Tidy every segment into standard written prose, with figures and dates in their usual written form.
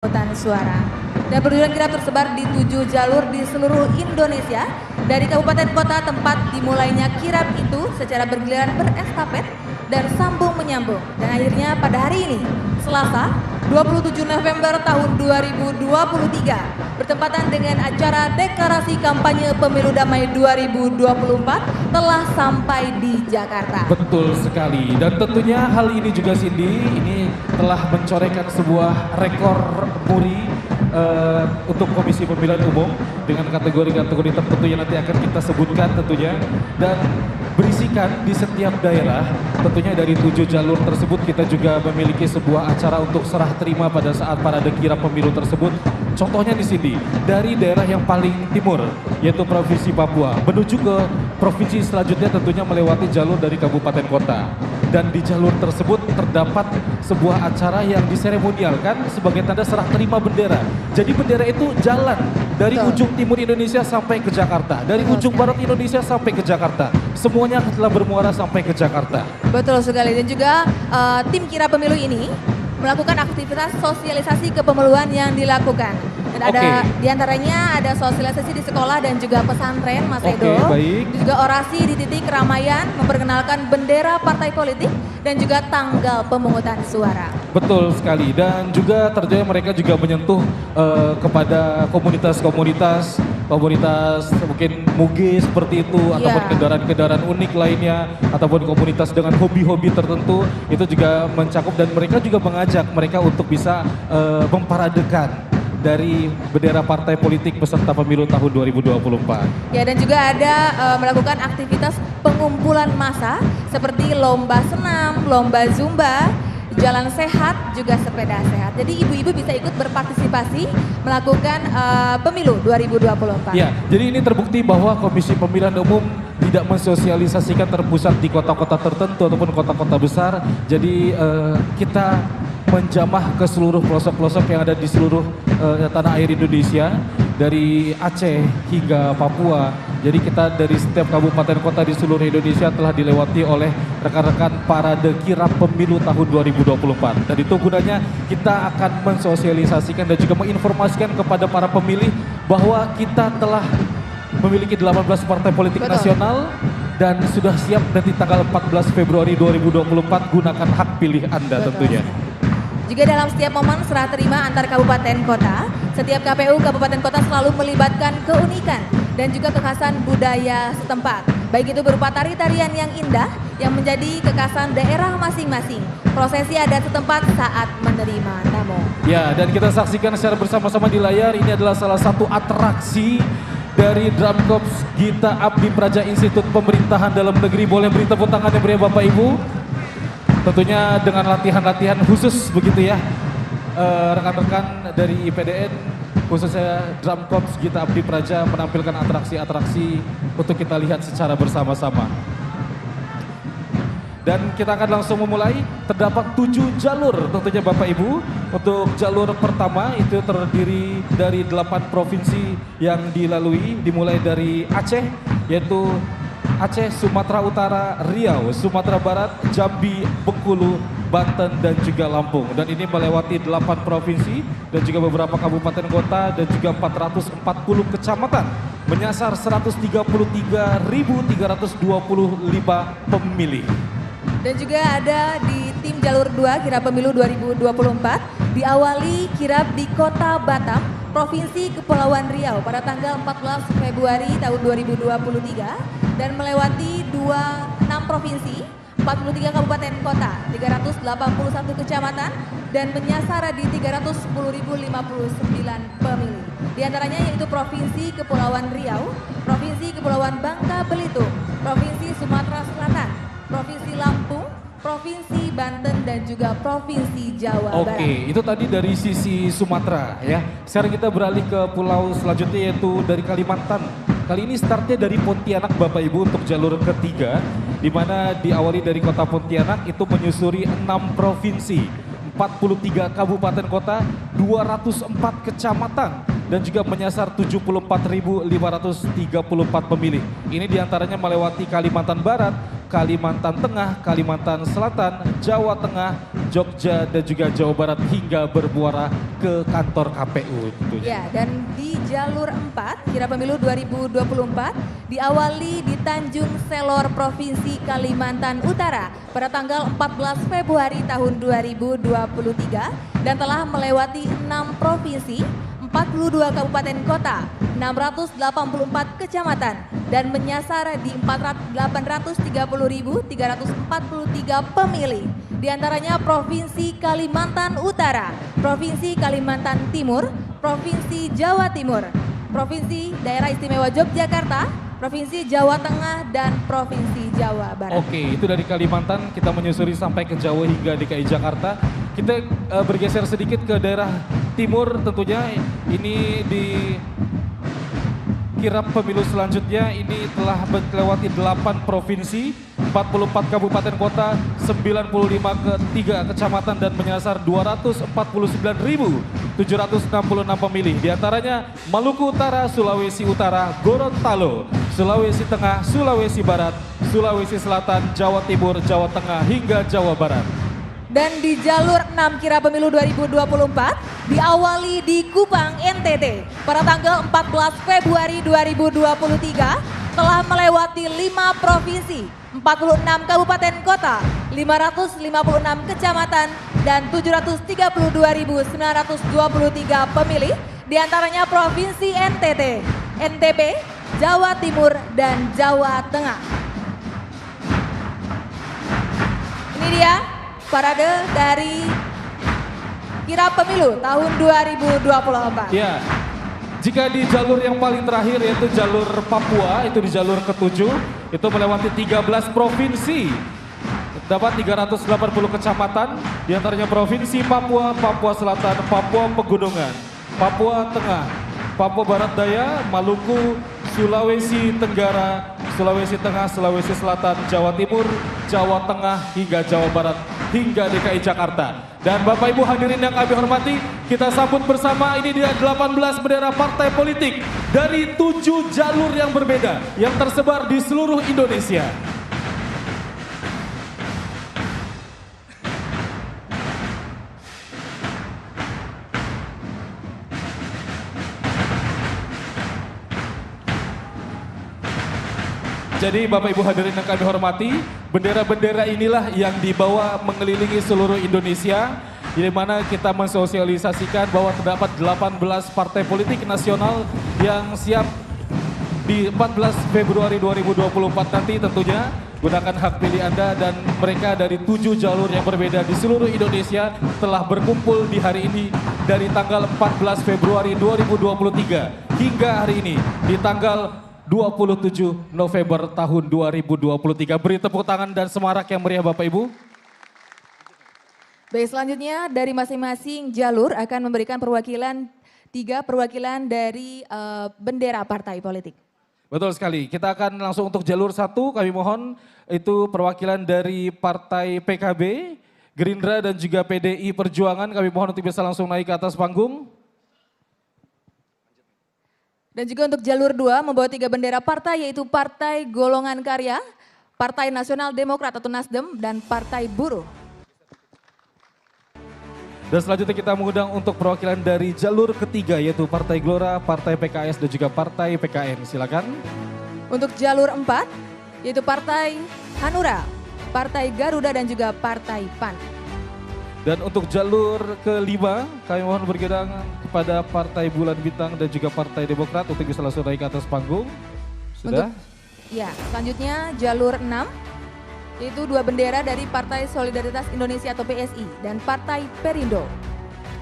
Pemungutan suara. Dan perjuangan kirap tersebar di 7 jalur di seluruh Indonesia. Dari kabupaten kota tempat dimulainya kirap itu secara bergiliran berestafet dan sambung menyambung. Dan akhirnya pada hari ini, Selasa 27 November tahun 2023, bertempatan dengan acara deklarasi kampanye pemilu damai 2024 telah sampai di Jakarta. Betul sekali, dan tentunya hal ini juga Cindy, ini telah mencorengkan sebuah rekor muri untuk Komisi Pemilihan Umum dengan kategori-kategori tertentu yang nanti akan kita sebutkan tentunya, dan berisikan di setiap daerah. Tentunya dari 7 jalur tersebut kita juga memiliki sebuah acara untuk serah terima pada saat parade kirap pemilu tersebut. Contohnya di sini dari daerah yang paling timur yaitu Provinsi Papua menuju ke provinsi selanjutnya tentunya melewati jalur dari kabupaten kota. Dan di jalur tersebut terdapat sebuah acara yang diseremonialkan sebagai tanda serah terima bendera. Jadi bendera itu jalan dari ujung timur Indonesia sampai ke Jakarta, dari ujung barat Indonesia sampai ke Jakarta. Semuanya telah bermuara sampai ke Jakarta. Betul sekali, dan juga tim kirap pemilu ini melakukan aktivitas sosialisasi kepemiluan yang dilakukan. Dan ada diantaranya ada sosialisasi di sekolah dan juga pesantren, Mas Edo. Baik. Juga orasi di titik keramaian, memperkenalkan bendera partai politik dan juga tanggal pemungutan suara. Betul sekali, dan juga terjadi mereka juga menyentuh kepada komunitas mungkin muge seperti itu, ataupun kendaraan-kendaraan unik lainnya, ataupun komunitas dengan hobi-hobi tertentu, itu juga mencakup, dan mereka juga mengajak mereka untuk bisa memparadekan dari bendera partai politik peserta pemilu tahun 2024. Ya, dan juga ada melakukan aktivitas pengumpulan massa seperti lomba senam, lomba zumba, jalan sehat, juga sepeda sehat. Jadi ibu-ibu bisa ikut berpartisipasi melakukan pemilu 2024. Ya, jadi ini terbukti bahwa Komisi Pemilihan Umum tidak mensosialisasikan terpusat di kota-kota tertentu ataupun kota-kota besar. Jadi kita menjamah ke seluruh pelosok-pelosok yang ada di seluruh tanah air Indonesia, dari Aceh hingga Papua. Jadi kita dari setiap kabupaten kota di seluruh Indonesia telah dilewati oleh rekan-rekan parade kirap pemilu tahun 2024. Dan itu gunanya kita akan mensosialisasikan dan juga menginformasikan kepada para pemilih bahwa kita telah memiliki 18 partai politik nasional dan sudah siap nanti tanggal 14 Februari 2024 gunakan hak pilih Anda tentunya. Juga dalam setiap momen serah terima antar kabupaten kota, setiap KPU kabupaten kota selalu melibatkan keunikan dan juga kekhasan budaya setempat. Baik itu berupa tari-tarian yang indah yang menjadi kekhasan daerah masing-masing. Prosesi adat setempat saat menerima tamu. Ya, dan kita saksikan secara bersama-sama di layar, ini adalah salah satu atraksi dari Drum Corps Gita Abdi Praja Institut Pemerintahan Dalam Negeri. Boleh beri tepuk tangan yang beri Bapak Ibu. Tentunya dengan latihan-latihan khusus begitu ya, rekan-rekan dari IPDN khususnya Drum Corps Gita Abdi Praja menampilkan atraksi-atraksi untuk kita lihat secara bersama-sama. Dan kita akan langsung memulai. Terdapat 7 jalur tentunya Bapak Ibu. Untuk jalur pertama itu terdiri dari 8 provinsi yang dilalui, dimulai dari Aceh, yaitu Aceh, Sumatera Utara, Riau, Sumatera Barat, Jambi, Bengkulu, Banten, dan juga Lampung. Dan ini melewati 8 provinsi dan juga beberapa kabupaten kota dan juga 440 kecamatan. Menyasar 133.325 pemilih. Dan juga ada di tim jalur 2 kirap pemilu 2024, diawali kirap di Kota Batam, Provinsi Kepulauan Riau pada tanggal 14 Februari tahun 2023 dan melewati 6 provinsi, 43 kabupaten kota, 381 kecamatan dan menyasar di 310.059 pemilih. Di antaranya yaitu Provinsi Kepulauan Riau, Provinsi Kepulauan Bangka Belitung, Provinsi Sumatera Selatan, Provinsi Lampung, Provinsi Banten, dan juga Provinsi Jawa Barat. Oke, itu tadi dari sisi Sumatera ya. Sekarang kita beralih ke pulau selanjutnya yaitu dari Kalimantan. Kali ini startnya dari Pontianak Bapak Ibu untuk jalur ketiga, di mana diawali dari kota Pontianak itu menyusuri 6 provinsi, 43 kabupaten kota, 204 kecamatan, dan juga menyasar 74.534 pemilih. Ini diantaranya melewati Kalimantan Barat, Kalimantan Tengah, Kalimantan Selatan, Jawa Tengah, Jogja dan juga Jawa Barat hingga bermuara ke kantor KPU tentunya. Ya, dan di jalur 4 kirap pemilu 2024 diawali di Tanjung Selor, Provinsi Kalimantan Utara pada tanggal 14 Februari tahun 2023 dan telah melewati 6 provinsi, 42 kabupaten kota, 684 kecamatan dan menyasar di 830.343 pemilih. Di antaranya Provinsi Kalimantan Utara, Provinsi Kalimantan Timur, Provinsi Jawa Timur, Provinsi Daerah Istimewa Yogyakarta, Provinsi Jawa Tengah, dan Provinsi Jawa Barat. Oke, itu dari Kalimantan kita menyusuri sampai ke Jawa hingga DKI Jakarta. Kita bergeser sedikit ke daerah timur tentunya. Ini di kirap pemilu selanjutnya ini telah melewati 8 provinsi, 44 kabupaten kota, 95 kecamatan dan menyasar 249.766 pemilih. Di antaranya Maluku Utara, Sulawesi Utara, Gorontalo, Sulawesi Tengah, Sulawesi Barat, Sulawesi Selatan, Jawa Timur, Jawa Tengah hingga Jawa Barat. Dan di jalur 6 kirap pemilu 2024 diawali di Kupang, NTT pada tanggal 14 Februari 2023 telah melewati 5 provinsi, 46 kabupaten kota, 556 kecamatan dan 732.923 pemilih, diantaranya Provinsi NTT, NTB, Jawa Timur dan Jawa Tengah. Ini dia parade dari kirap pemilu tahun 2024. Ya, jika di jalur yang paling terakhir yaitu jalur Papua, itu di jalur ke-7, itu melewati 13 provinsi. Dapat 380 kecamatan, diantaranya Provinsi Papua, Papua Selatan, Papua Pegunungan, Papua Tengah, Papua Barat Daya, Maluku, Sulawesi Tenggara, Sulawesi Tengah, Sulawesi Selatan, Jawa Timur, Jawa Tengah hingga Jawa Barat hingga DKI Jakarta. Dan Bapak Ibu hadirin yang kami hormati, kita sambut bersama ini dia 18 bendera partai politik dari 7 jalur yang berbeda yang tersebar di seluruh Indonesia. Jadi Bapak Ibu hadirin yang kami hormati, bendera-bendera inilah yang dibawa mengelilingi seluruh Indonesia, di mana kita mensosialisasikan bahwa terdapat 18 partai politik nasional yang siap di 14 Februari 2024 nanti tentunya gunakan hak pilih Anda, dan mereka dari 7 jalur yang berbeda di seluruh Indonesia telah berkumpul di hari ini dari tanggal 14 Februari 2023 hingga hari ini di tanggal 27 November tahun 2023. Beri tepuk tangan dan semarak yang meriah Bapak Ibu. Baik, selanjutnya dari masing-masing jalur akan memberikan perwakilan, 3 perwakilan dari bendera partai politik. Betul sekali, kita akan langsung untuk jalur 1, kami mohon itu perwakilan dari Partai PKB, Gerindra dan juga PDI Perjuangan, kami mohon untuk bisa langsung naik ke atas panggung. Dan juga untuk jalur 2 membawa 3 bendera partai, yaitu Partai Golongan Karya, Partai Nasional Demokrat atau Nasdem, dan Partai Buruh. Dan selanjutnya kita mengundang untuk perwakilan dari jalur ketiga yaitu Partai Gelora, Partai PKS dan juga Partai PKN. Silakan. Untuk jalur 4 yaitu Partai Hanura, Partai Garuda dan juga Partai PAN. Dan untuk jalur kelima kami mohon bergerak kepada Partai Bulan Bintang dan juga Partai Demokrat untuk bisa langsung naik ke atas panggung. Sudah? Selanjutnya jalur 6 yaitu 2 bendera dari Partai Solidaritas Indonesia atau PSI dan Partai Perindo.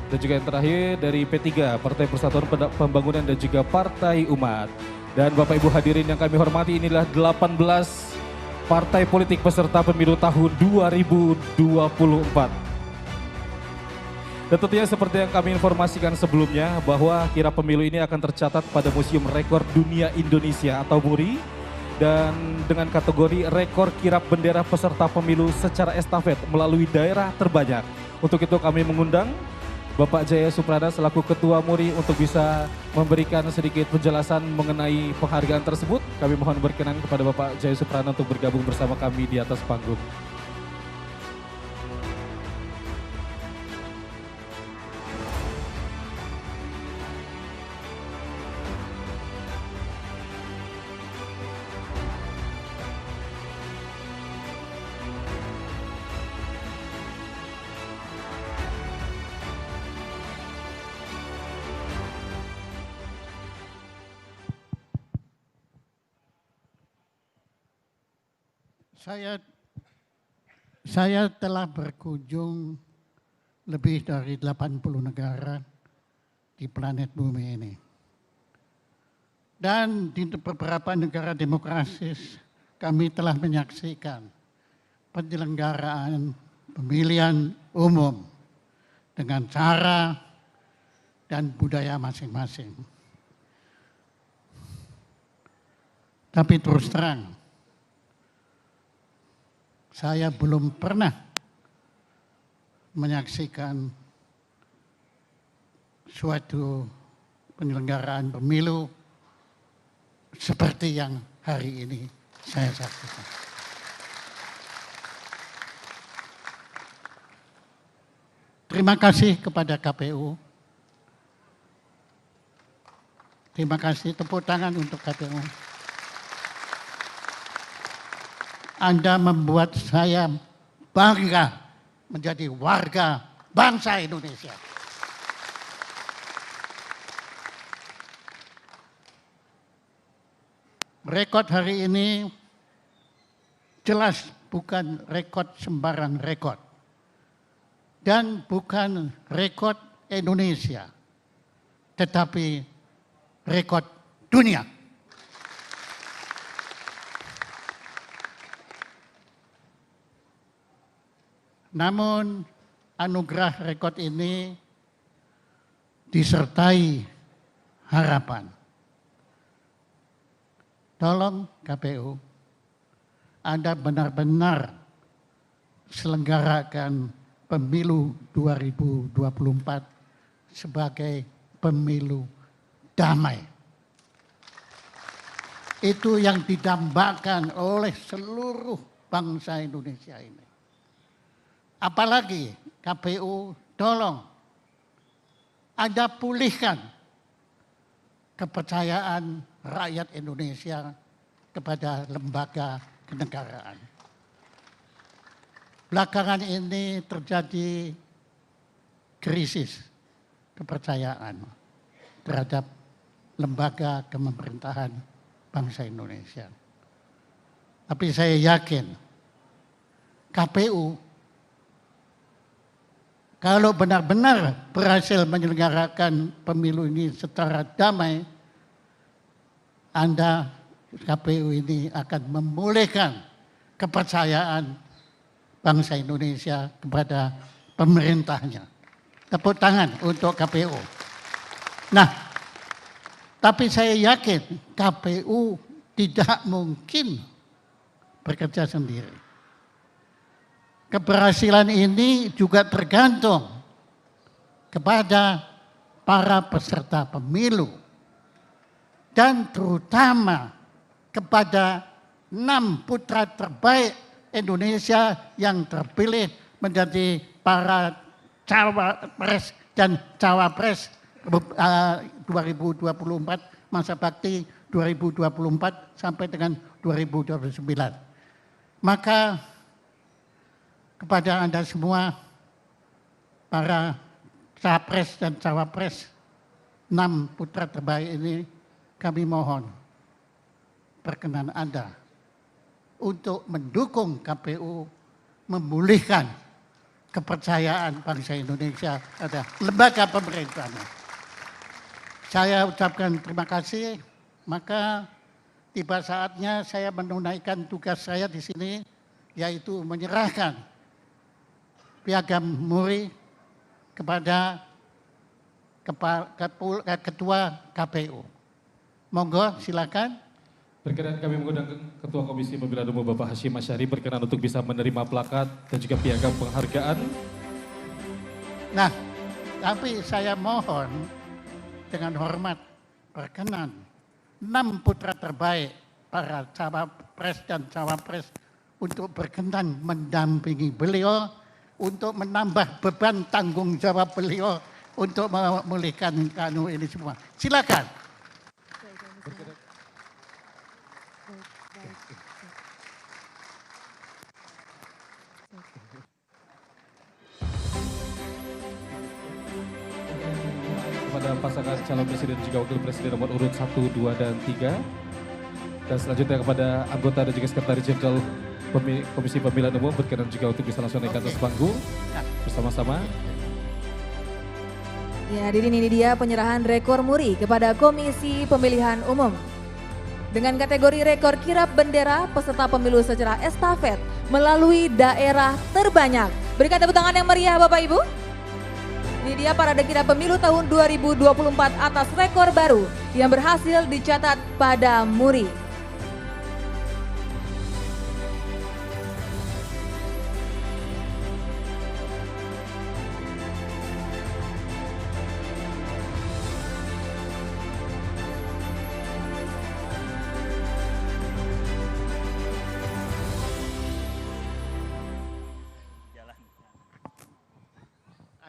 Dan juga yang terakhir dari P3, Partai Persatuan Pembangunan dan juga Partai Umat. Dan Bapak Ibu hadirin yang kami hormati, inilah 18 partai politik peserta pemilu tahun 2024. Dan tentunya seperti yang kami informasikan sebelumnya bahwa kirap pemilu ini akan tercatat pada Museum Rekor Dunia Indonesia atau MURI. Dan dengan kategori rekor kirap bendera peserta pemilu secara estafet melalui daerah terbanyak. Untuk itu kami mengundang Bapak Jaya Suprana selaku Ketua MURI untuk bisa memberikan sedikit penjelasan mengenai penghargaan tersebut. Kami mohon berkenan kepada Bapak Jaya Suprana untuk bergabung bersama kami di atas panggung. Saya telah berkunjung lebih dari 80 negara di planet bumi ini. Dan di beberapa negara demokratis kami telah menyaksikan penyelenggaraan pemilihan umum dengan cara dan budaya masing-masing. Tapi terus terang, saya belum pernah menyaksikan suatu penyelenggaraan pemilu seperti yang hari ini saya saksikan. Terima kasih kepada KPU. Terima kasih, tepuk tangan untuk KPU. Anda membuat saya bangga menjadi warga bangsa Indonesia. Rekod hari ini jelas bukan rekod sembarang rekod. Dan bukan rekod Indonesia, tetapi rekod dunia. Namun anugerah rekod ini disertai harapan. Tolong KPU, Anda benar-benar selenggarakan pemilu 2024 sebagai pemilu damai. Itu yang didambakan oleh seluruh bangsa Indonesia ini. Apalagi KPU, tolong Anda pulihkan kepercayaan rakyat Indonesia kepada lembaga kenegaraan. Belakangan ini terjadi krisis kepercayaan terhadap lembaga pemerintahan bangsa Indonesia. Tapi saya yakin KPU kalau benar-benar berhasil menyelenggarakan pemilu ini secara damai, Anda KPU ini akan memulihkan kepercayaan bangsa Indonesia kepada pemerintahnya. Tepuk tangan untuk KPU. Nah, tapi saya yakin KPU tidak mungkin bekerja sendiri. Keberhasilan ini juga tergantung kepada para peserta pemilu dan terutama kepada 6 putra terbaik Indonesia yang terpilih menjadi para cawapres dan cawapres 2024 masa bakti 2024 sampai dengan 2029. Maka kepada Anda semua, para capres dan cawapres 6 putra terbaik ini, kami mohon perkenan Anda untuk mendukung KPU memulihkan kepercayaan bangsa Indonesia pada lembaga pemerintahan. Saya ucapkan terima kasih, maka tiba saatnya saya menunaikan tugas saya di sini, yaitu menyerahkan piagam muri kepada Ketua KPU. Monggo silakan. Berkenan kami mengundang Ketua Komisi Pemilihan Umum Bapak Hashim Asyari berkenan untuk bisa menerima plakat dan juga piagam penghargaan. Nah, tapi saya mohon dengan hormat berkenan 6 putra terbaik para cawapres dan cawapres untuk berkenan mendampingi beliau untuk menambah beban tanggung jawab beliau untuk memulihkan ini semua. Silakan. Kepada pasangan calon presiden dan juga wakil presiden nomor urut 1, 2, dan 3. Dan selanjutnya kepada anggota dan juga sekretaris jenderal Komisi Pemilihan Umum berkenan juga untuk bisa langsung naik ke atas panggung bersama-sama. Ya, ini dia penyerahan rekor muri kepada Komisi Pemilihan Umum. Dengan kategori rekor kirap bendera peserta pemilu secara estafet melalui daerah terbanyak. Berikan tepuk tangan yang meriah Bapak Ibu. Ini dia parade kirap pemilu tahun 2024 atas rekor baru yang berhasil dicatat pada muri.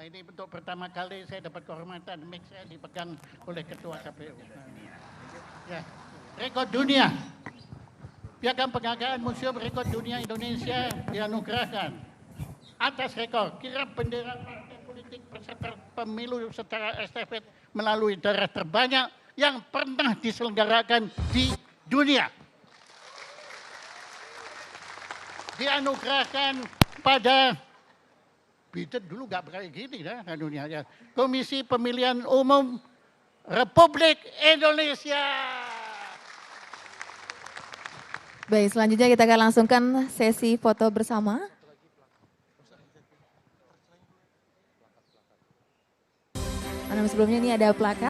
Ini untuk pertama kali saya dapat kehormatan mic saya dipegang oleh Ketua KPU. Ya, rekor dunia. Piagam Penghargaan Museum Rekor Dunia Indonesia dianugerahkan atas rekor kirap bendera partai politik peserta pemilu secara estafet melalui daerah terbanyak yang pernah diselenggarakan di dunia. Dianugerahkan pada Biden dulu nggak kayak gini ya dunia ya. Komisi Pemilihan Umum Republik Indonesia. Baik, selanjutnya kita akan langsungkan sesi foto bersama. Sebelumnya ini ada plakat.